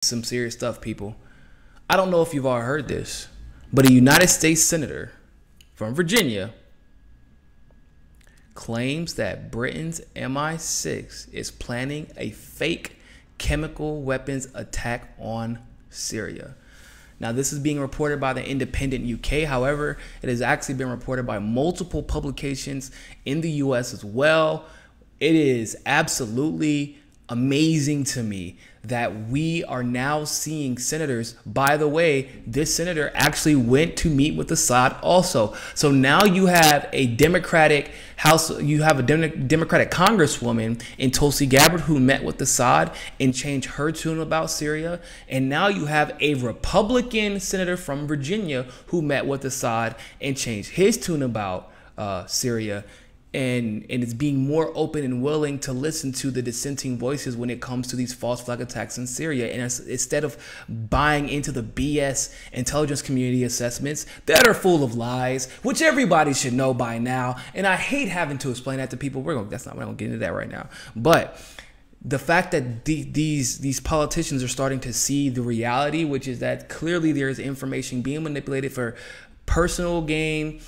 Some serious stuff, people. I don't know if you've all heard this, but a United States senator from Virginia claims that Britain's MI6 is planning a fake chemical weapons attack on Syria. Now, this is being reported by the Independent UK. However, it has actually been reported by multiple publications in the US as well. It is absolutely amazing to me that we are now seeing senators. By the way, this senator actually went to meet with Assad also. So now you have a Democratic House, you have a Democratic Congresswoman in Tulsi Gabbard who met with Assad and changed her tune about Syria. And now you have a Republican senator from Virginia who met with Assad and changed his tune about Syria. And it's being more open and willing to listen to the dissenting voices when it comes to these false flag attacks in Syria. And instead of buying into the BS intelligence community assessments that are full of lies, which everybody should know by now. And I hate having to explain that to people. We're gonna get into that right now. But the fact that these politicians are starting to see the reality, which is that clearly there is information being manipulated for personal gain,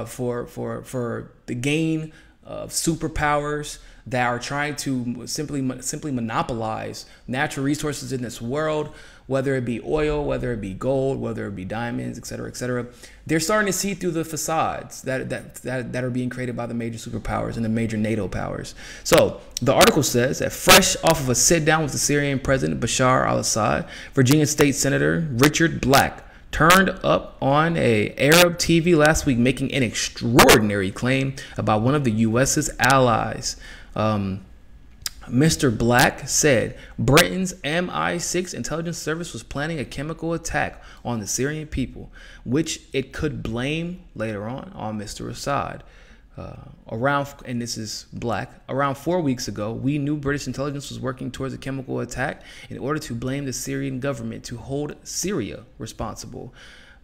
for the gain of superpowers that are trying to simply monopolize natural resources in this world, whether it be oil, whether it be gold, whether it be diamonds, et cetera, et cetera. They're starting to see through the facades that are being created by the major superpowers and the major NATO powers. So the article says that fresh off of a sit down with the Syrian President Bashar al-Assad, Virginia State Senator Richard Black turned up on a Arab TV last week, making an extraordinary claim about one of the U.S.'s allies. Mr. Black said Britain's MI6 intelligence service was planning a chemical attack on the Syrian people, which it could blame later on Mr. Assad. And this is Black, around 4 weeks ago, we knew British intelligence was working towards a chemical attack in order to blame the Syrian government to hold Syria responsible.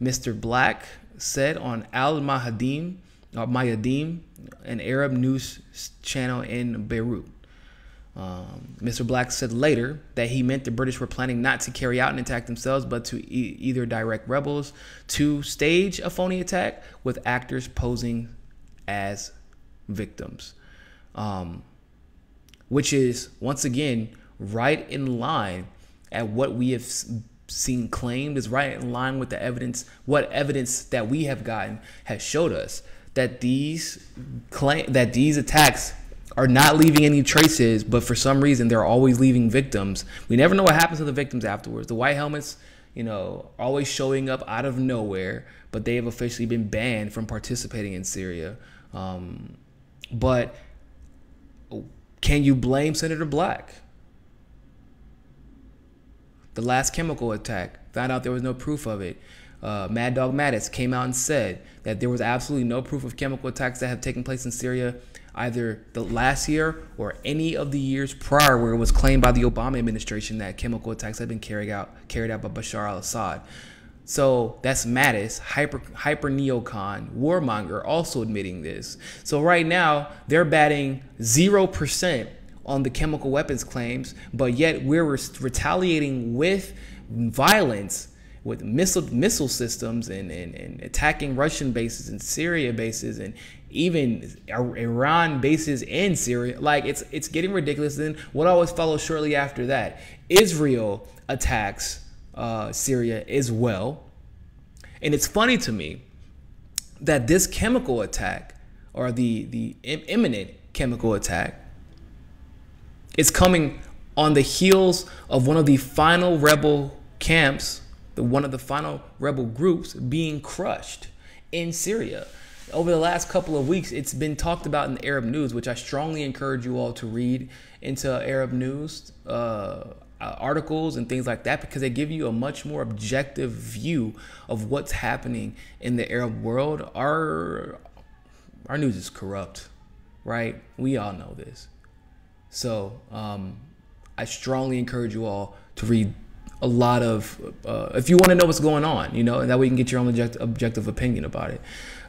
Mr. Black said on Al-Mayadeen, an Arab news channel in Beirut. Mr. Black said later that he meant the British were planning not to carry out an attack themselves, but to either direct rebels to stage a phony attack with actors posing as victims, which is once again right in line at what we have seen claimed, is right in line with the evidence. What evidence that we have gotten has showed us that these attacks are not leaving any traces, but for some reason they're always leaving victims. We never know what happens to the victims afterwards. The white helmets, always showing up out of nowhere, but they have officially been banned from participating in Syria. But can you blame Senator Black? The last chemical attack, found out there was no proof of it. Mad Dog Mattis came out and said that there was absolutely no proof of chemical attacks that have taken place in Syria, either the last year or any of the years prior, where it was claimed by the Obama administration that chemical attacks had been carried out by Bashar al-Assad. So that's Mattis, hyper neocon, warmonger, also admitting this. So right now they're batting 0% on the chemical weapons claims, but yet we're retaliating with violence, with missile systems and attacking Russian bases and Syria bases and even Iran bases in Syria. Like it's getting ridiculous. Then what always follows shortly after that? Israel attacks Syria as well. And it's funny to me that this chemical attack, or the imminent chemical attack, is coming on the heels of one of the final rebel camps, one of the final rebel groups being crushed in Syria. Over the last couple of weeks, it's been talked about in the Arab news, which I strongly encourage you all to read into Arab news articles and things like that, because they give you a much more objective view of what's happening in the Arab world. Our news is corrupt, right? We all know this. So I strongly encourage you all to read a lot of, if you want to know what's going on, and that way you can get your own objective opinion about it.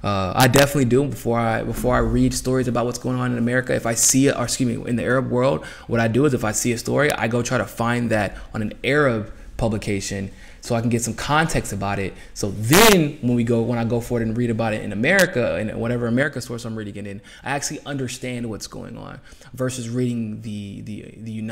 I definitely do. Before I read stories about what's going on in America, if I see it, or excuse me, in the Arab world, what I do is if I see a story, I go try to find that on an Arab publication so I can get some context about it. So then when I go forward and read about it in America and whatever America source I'm reading it in, I actually understand what's going on versus reading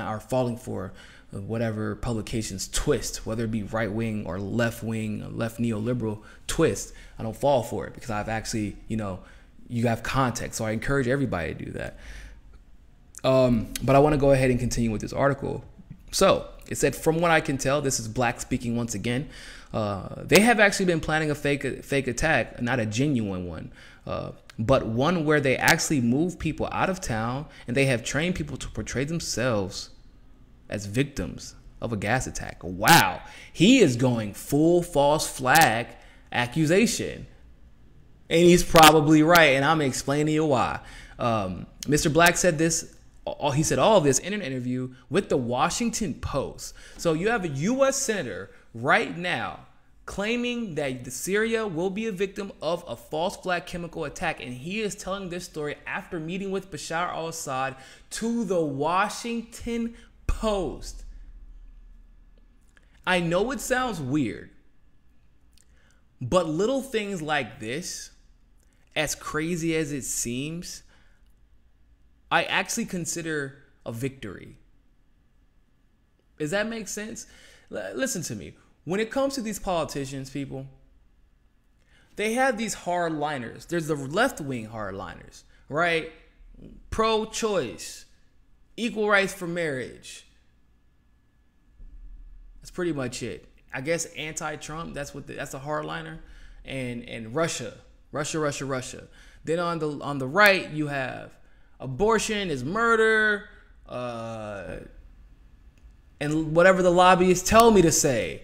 or falling for whatever publication's twist, whether it be right wing, left neoliberal twist. I don't fall for it because I've actually, you have context. So I encourage everybody to do that. But I want to go ahead and continue with this article. So it said, from what I can tell, this is Black speaking once again. They have actually been planning a fake attack, not a genuine one, but one where they actually move people out of town and they have trained people to portray themselves as victims of a gas attack. Wow. He is going full false flag accusation. And he's probably right. And I'm explaining to you why. Mr. Black said this. He said all of this in an interview with the Washington Post. So you have a U.S. senator right now claiming that Syria will be a victim of a false flag chemical attack. And he is telling this story after meeting with Bashar al-Assad to the Washington Post. I know it sounds weird, but little things like this, as crazy as it seems, I actually consider a victory. Does that make sense? Listen to me. When it comes to these politicians, people, they have these hardliners. There's the left-wing hardliners, right? Pro-choice, equal rights for marriage. That's pretty much it. I guess anti-Trump, that's a hardliner. And Russia. Then on the right, you have abortion is murder, and whatever the lobbyists tell me to say.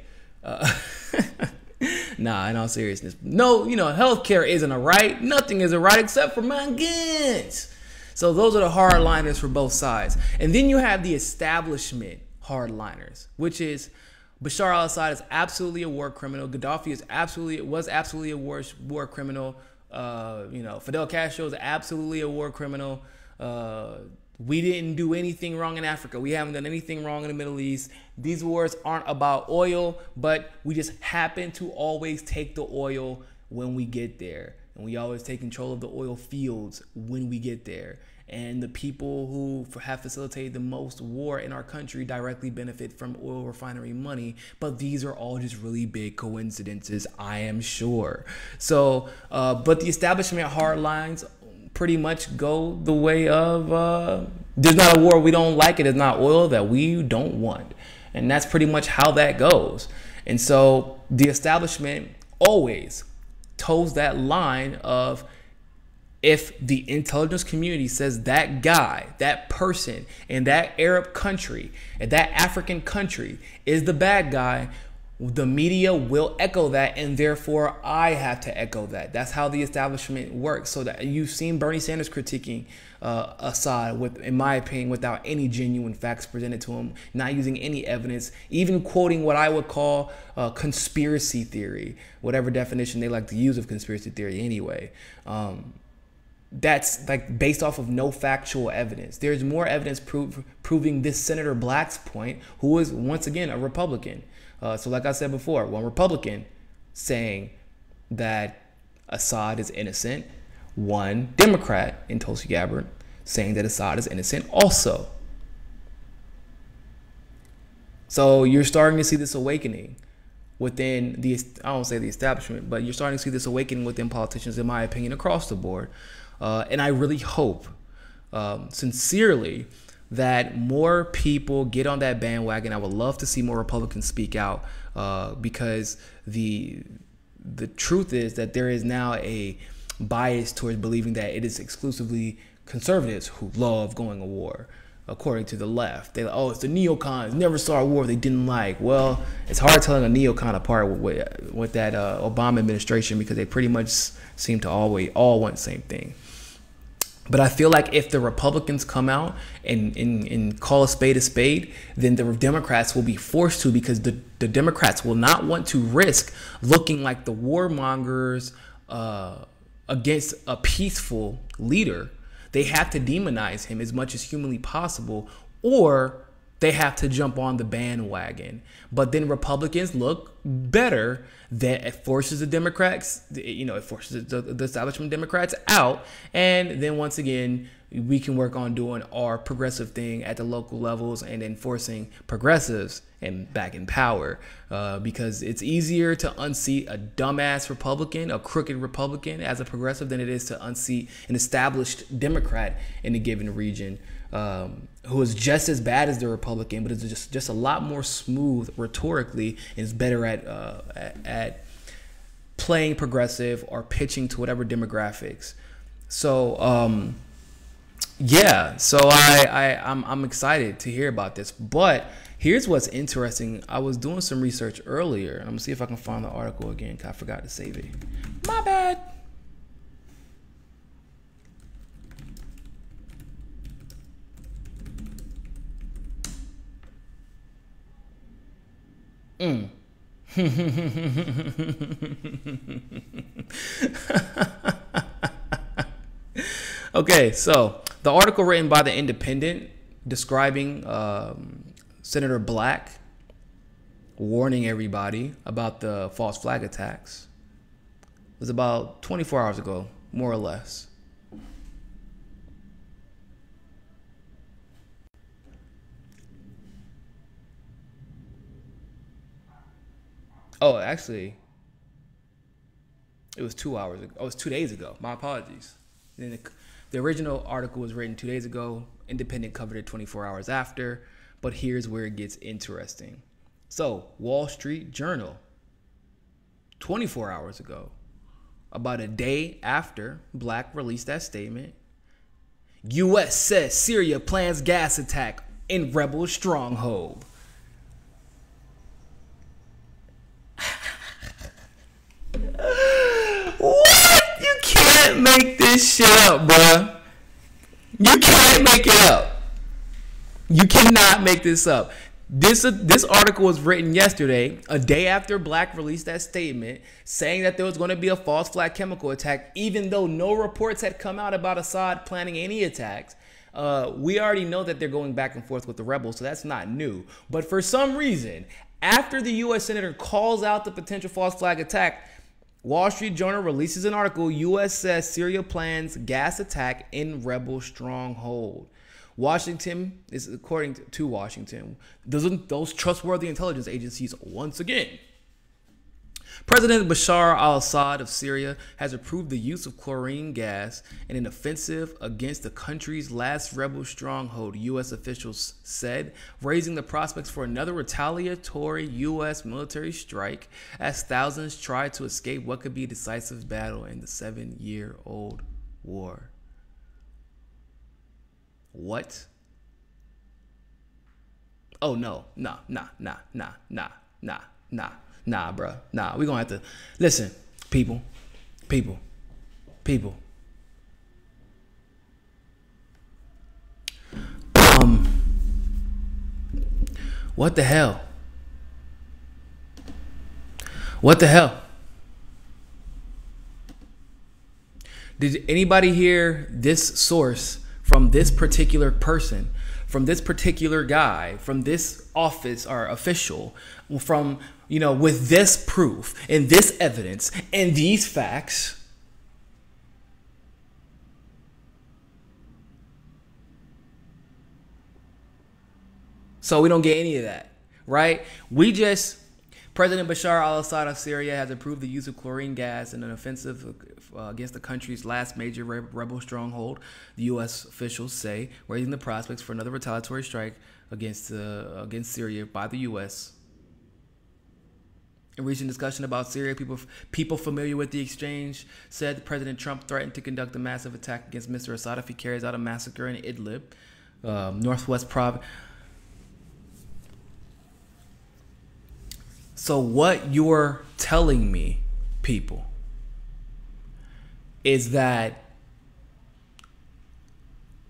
Nah, in all seriousness. No, healthcare isn't a right. Nothing is a right except for my guns. So those are the hardliners for both sides. And then you have the establishment hardliners, which is Bashar al-Assad is absolutely a war criminal. Gaddafi was absolutely a war criminal. Fidel Castro is absolutely a war criminal. We didn't do anything wrong in Africa. We haven't done anything wrong in the Middle East. These wars aren't about oil, but we just happen to always take the oil when we get there. And we always take control of the oil fields when we get there. And the people who have facilitated the most war in our country directly benefit from oil refinery money. But these are all just really big coincidences, I am sure. So, but the establishment hard lines pretty much go the way of there's not a war we don't like, it is not oil that we don't want. And that's pretty much how that goes. And so the establishment always toes that line of, if the intelligence community says that guy, that person in that Arab country, and that African country is the bad guy, the media will echo that, and therefore I have to echo that. That's how the establishment works. So that you've seen Bernie Sanders critiquing Assad, in my opinion, without any genuine facts presented to him, not using any evidence, even quoting what I would call conspiracy theory, whatever definition they like to use of conspiracy theory anyway. That's like based off of no factual evidence. There's more evidence proving this Senator Black's point, who is once again a Republican. So like I said before, one Republican saying that Assad is innocent, one Democrat in Tulsi Gabbard saying that Assad is innocent also. So you're starting to see this awakening within I don't say the establishment, but you're starting to see this awakening within politicians, in my opinion, across the board. And I really hope, sincerely, that more people get on that bandwagon. I would love to see more Republicans speak out, because the truth is that there is now a bias towards believing that it is exclusively conservatives who love going to war. According to the left, it's the neocons, never saw a war they didn't like. Well, it's hard telling a neocon apart with that Obama administration, because they pretty much seem to all want the same thing. But I feel like if the Republicans come out and call a spade, then the Democrats will be forced to, because the Democrats will not want to risk looking like the warmongers against a peaceful leader. They have to demonize him as much as humanly possible, or they have to jump on the bandwagon. But then Republicans look better. That it forces the Democrats, it forces the establishment Democrats out. And then once again, we can work on doing our progressive thing at the local levels and enforcing progressives and back in power, because it's easier to unseat a dumbass Republican, a crooked Republican as a progressive than it is to unseat an established Democrat in a given region, who is just as bad as the Republican, but is just a lot more smooth rhetorically and is better at playing progressive or pitching to whatever demographics. So yeah, so I'm excited to hear about this. But here's what's interesting. I was doing some research earlier. I'm gonna see if I can find the article again, 'cause I forgot to save it. My bad. Okay, so the article written by the Independent describing Senator Black warning everybody about the false flag attacks was about 24 hours ago, more or less. Oh, actually, it was 2 hours ago. Oh, it was 2 days ago. My apologies. Then the original article was written 2 days ago. Independent covered it 24 hours after. But here's where it gets interesting. So, Wall Street Journal, 24 hours ago, about a day after Black released that statement, U.S. says Syria plans gas attack in rebel stronghold. What? You can't make this shit up, bruh. You can't make it up. You cannot make this up. This article was written yesterday, a day after Black released that statement, saying that there was going to be a false flag chemical attack, even though no reports had come out about Assad planning any attacks. We already know that they're going back and forth with the rebels, so that's not new. But for some reason, after the U.S. Senator calls out the potential false flag attack, Wall Street Journal releases an article, U.S. says Syria plans gas attack in rebel stronghold. Washington is, according to Washington, those trustworthy intelligence agencies once again. President Bashar al-Assad of Syria has approved the use of chlorine gas in an offensive against the country's last rebel stronghold, U.S. officials said, raising the prospects for another retaliatory U.S. military strike as thousands try to escape what could be a decisive battle in the 7-year-old war. What? Oh, no. Nah, bruh. Nah, we're going to have to listen, people. What the hell? Did anybody hear this source from this particular person, from this particular guy, from this office or official, from, with this proof and this evidence and these facts? So we don't get any of that, right? President Bashar al-Assad of Syria has approved the use of chlorine gas in an offensive against the country's last major rebel stronghold, the U.S. officials say, raising the prospects for another retaliatory strike against Syria by the U.S. In recent discussion about Syria, people familiar with the exchange said President Trump threatened to conduct a massive attack against Mr. Assad if he carries out a massacre in Idlib, northwest province. So what you're telling me, people, is that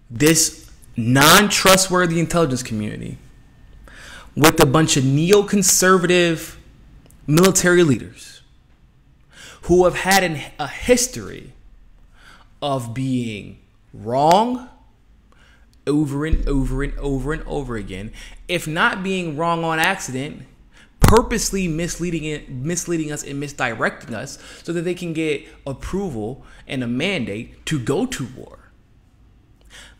this non-trustworthy intelligence community with a bunch of neoconservative military leaders who have had a history of being wrong over and over and over and over again, if not being wrong on accident, purposely misleading us and misdirecting us so that they can get approval and a mandate to go to war.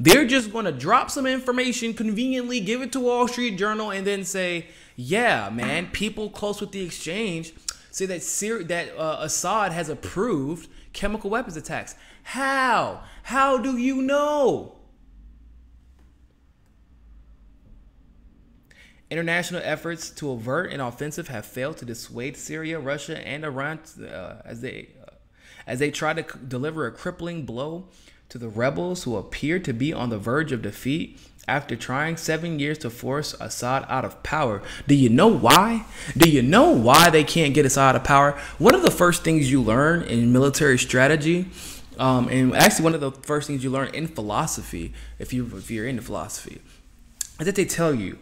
They're just going to drop some information conveniently, give it to Wall Street Journal, and then say, yeah, man, people close with the exchange say that Assad has approved chemical weapons attacks. How? How do you know? International efforts to avert an offensive have failed to dissuade Syria, Russia, and Iran as they try to deliver a crippling blow to the rebels who appear to be on the verge of defeat after trying 7 years to force Assad out of power. Do you know why? Do you know why they can't get Assad out of power? One of the first things you learn in military strategy, and actually one of the first things you learn in philosophy, if you're into philosophy, is that they tell you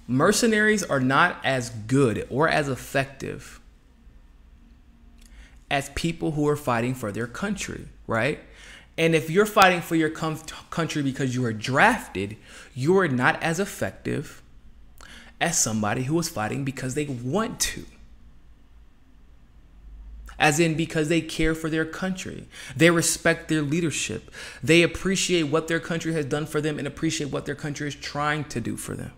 mercenaries are not as good or as effective as people who are fighting for their country, right? And if you're fighting for your country because you are drafted, you are not as effective as somebody who is fighting because they want to. As in, because they care for their country. They respect their leadership. They appreciate what their country has done for them and appreciate what their country is trying to do for them.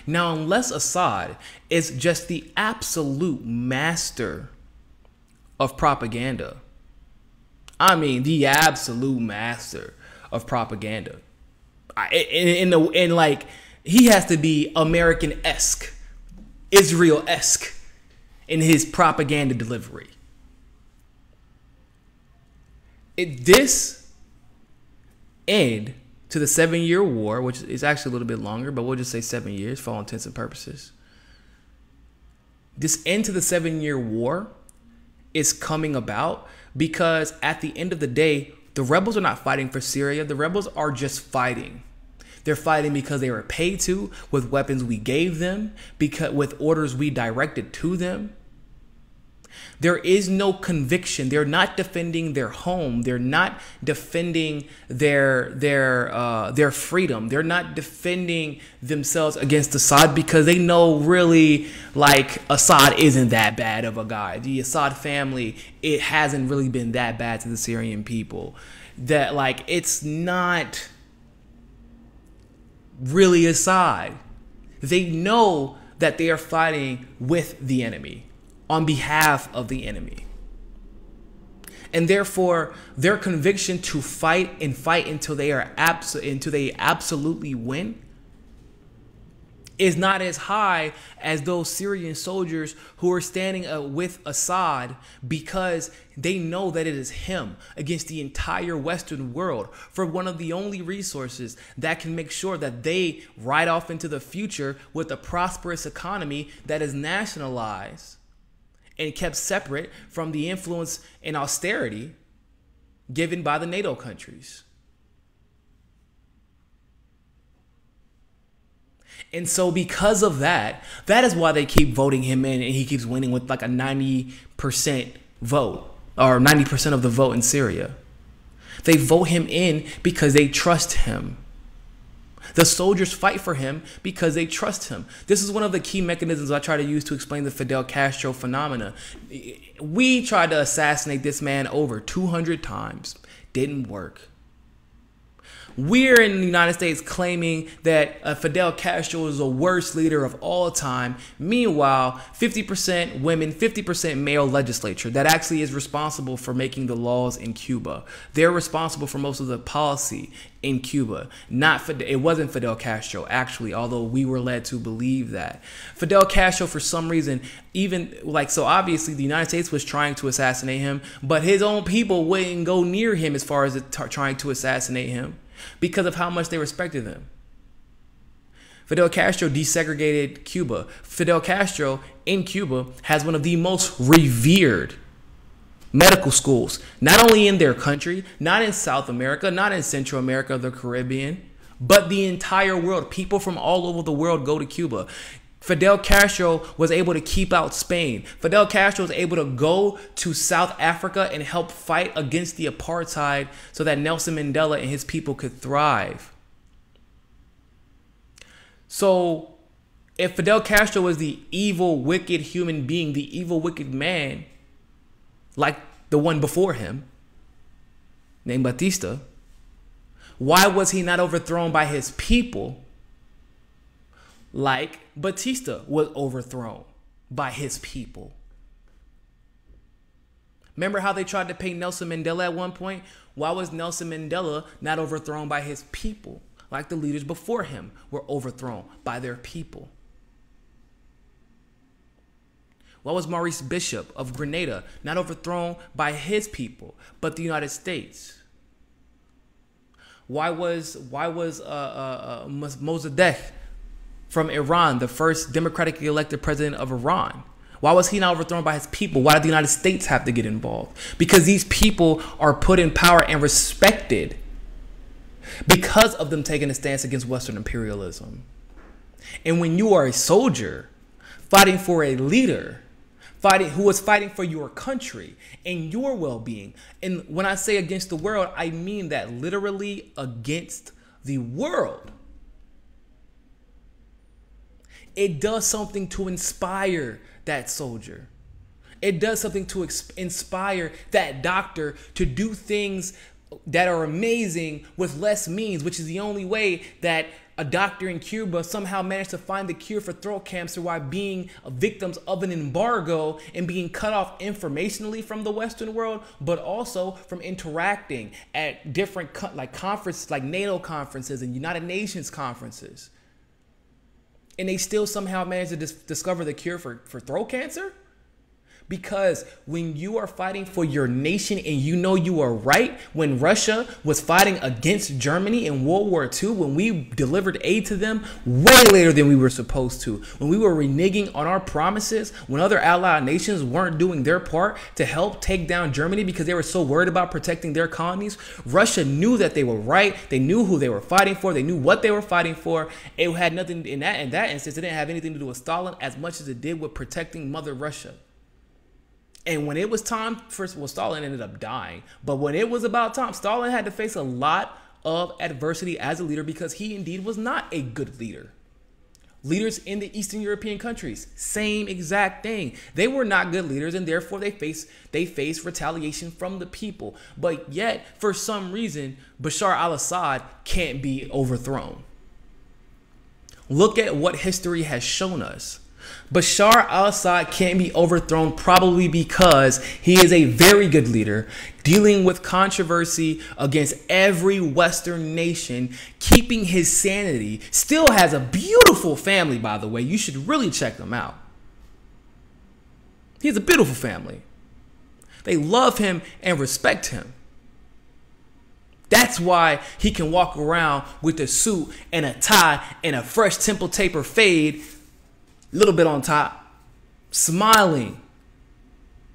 Now, unless Assad is just the absolute master of propaganda, I mean, the absolute master of propaganda, and like, he has to be American-esque, Israel-esque in his propaganda delivery. This end to the 7-year war, which is actually a little bit longer, but we'll just say 7 years for all intents and purposes. This end to the 7-year war is coming about because at the end of the day, the rebels are not fighting for Syria. The rebels are just fighting. They're fighting because they were paid to, with weapons we gave them, because with orders we directed to them. There is no conviction. They're not defending their home. They're not defending their freedom. They're not defending themselves against Assad because they know really, like, Assad isn't that bad of a guy. The Assad family, it hasn't really been that bad to the Syrian people. That, like, it's not really Assad. They know that they are fighting with the enemy, on behalf of the enemy. And therefore, their conviction to fight and fight until they absolutely win is not as high as those Syrian soldiers who are standing with Assad because they know that it is him against the entire Western world for one of the only resources that can make sure that they ride off into the future with a prosperous economy that is nationalized and kept separate from the influence and austerity given by the NATO countries. And so because of that, that is why they keep voting him in, and he keeps winning with like a 90% vote, or 90% of the vote in Syria. They vote him in because they trust him. The soldiers fight for him because they trust him. This is one of the key mechanisms I try to use to explain the Fidel Castro phenomena. We tried to assassinate this man over 200 times. Didn't work. We're in the United States claiming that Fidel Castro is the worst leader of all time. Meanwhile, 50% women, 50% male legislature that actually is responsible for making the laws in Cuba. They're responsible for most of the policy in Cuba. It wasn't Fidel Castro, actually, although we were led to believe that. Fidel Castro, for some reason, so obviously the United States was trying to assassinate him, but his own people wouldn't go near him as far as trying to assassinate him, because of how much they respected them. Fidel Castro desegregated Cuba. Fidel Castro in Cuba has one of the most revered medical schools, not only in their country, not in South America, not in Central America or the Caribbean, but the entire world. People from all over the world go to Cuba. Fidel Castro was able to keep out Spain. Fidel Castro was able to go to South Africa and help fight against the apartheid so that Nelson Mandela and his people could thrive. So if Fidel Castro was the evil, wicked human being, the evil, wicked man, like the one before him, named Batista, why was he not overthrown by his people like Batista was overthrown by his people? Remember how they tried to paint Nelson Mandela at one point? Why was Nelson Mandela not overthrown by his people like the leaders before him were overthrown by their people? Why was Maurice Bishop of Grenada not overthrown by his people, but the United States? Why was Mossadegh from Iran, the first democratically elected president of Iran? Why was he not overthrown by his people? Why did the United States have to get involved? Because these people are put in power and respected because of them taking a stance against Western imperialism. And when you are a soldier fighting for a leader, who is fighting for your country and your well-being, and when I say against the world, I mean that literally against the world, it does something to inspire that soldier. It does something to inspire that doctor to do things that are amazing with less means, which is the only way that a doctor in Cuba somehow managed to find the cure for throat cancer while being victims of an embargo and being cut off informationally from the Western world, but also from interacting at different conferences like NATO conferences and United Nations conferences. And they still somehow managed to discover the cure for throat cancer? Because when you are fighting for your nation and you know you are right, when Russia was fighting against Germany in World War II, when we delivered aid to them way later than we were supposed to, when we were reneging on our promises, when other allied nations weren't doing their part to help take down Germany because they were so worried about protecting their colonies, Russia knew that they were right. They knew who they were fighting for. They knew what they were fighting for. It had nothing in that instance. It didn't have anything to do with Stalin as much as it did with protecting Mother Russia. And when it was time, first of all, Stalin ended up dying. But when it was about time, Stalin had to face a lot of adversity as a leader because he indeed was not a good leader. Leaders in the Eastern European countries, same exact thing. They were not good leaders, and therefore they faced retaliation from the people. But yet, for some reason, Bashar al-Assad can't be overthrown. Look at what history has shown us. Bashar al-Assad can't be overthrown probably because he is a very good leader dealing with controversy against every Western nation, keeping his sanity, still has a beautiful family, by the way. You should really check them out. He has a beautiful family. They love him and respect him. That's why he can walk around with a suit and a tie and a fresh temple taper fade, little bit on top, smiling,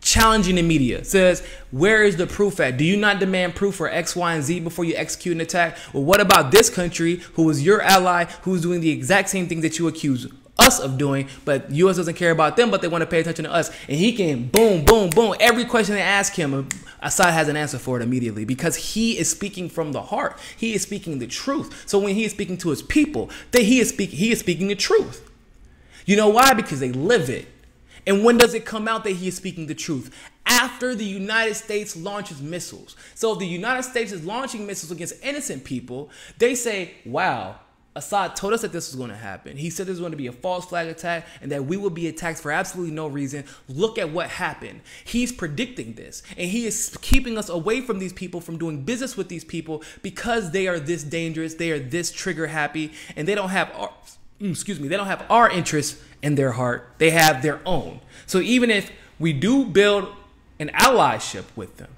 challenging the media. Says, where is the proof at? Do you not demand proof for X, Y, and Z before you execute an attack? Well, what about this country who is your ally, who is doing the exact same thing that you accuse us of doing, but U.S. doesn't care about them, but they want to pay attention to us? And he can boom, boom, boom. Every question they ask him, Assad has an answer for it immediately because he is speaking from the heart. He is speaking the truth. So when he is speaking to his people, he is speaking the truth. You know why? Because they live it. And when does it come out that he is speaking the truth? After the United States launches missiles. So if the United States is launching missiles against innocent people, they say, wow, Assad told us that this was going to happen. He said there's going to be a false flag attack and that we will be attacked for absolutely no reason. Look at what happened. He's predicting this, and he is keeping us away from these people, from doing business with these people because they are this dangerous, they are this trigger happy, and they don't have they don't have our interests in their heart. They have their own. So even if we do build an allyship with them,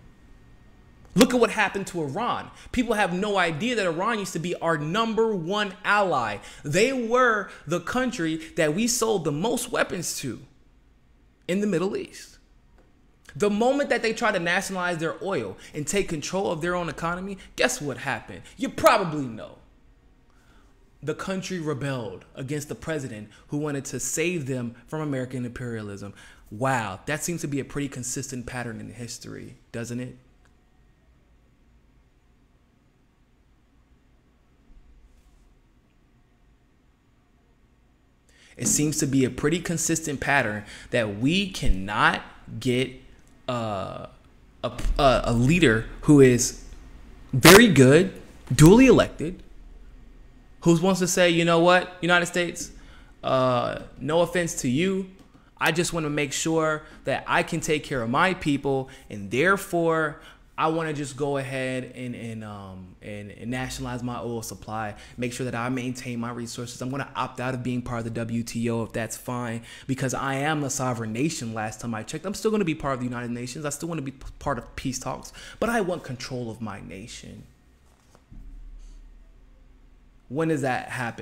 look at what happened to Iran. People have no idea that Iran used to be our #1 ally. They were the country that we sold the most weapons to in the Middle East. The moment that they try to nationalize their oil and take control of their own economy, guess what happened? You probably know. The country rebelled against the president who wanted to save them from American imperialism. Wow, that seems to be a pretty consistent pattern in history, doesn't it? It seems to be a pretty consistent pattern that we cannot get a leader who is very good, duly elected, who wants to say, you know what, United States, no offense to you, I just want to make sure that I can take care of my people, and therefore I want to just go ahead and nationalize my oil supply, make sure that I maintain my resources. I'm going to opt out of being part of the WTO if that's fine, because I am a sovereign nation. Last time I checked, I'm still going to be part of the United Nations. I still want to be part of peace talks, but I want control of my nation. When does that happen?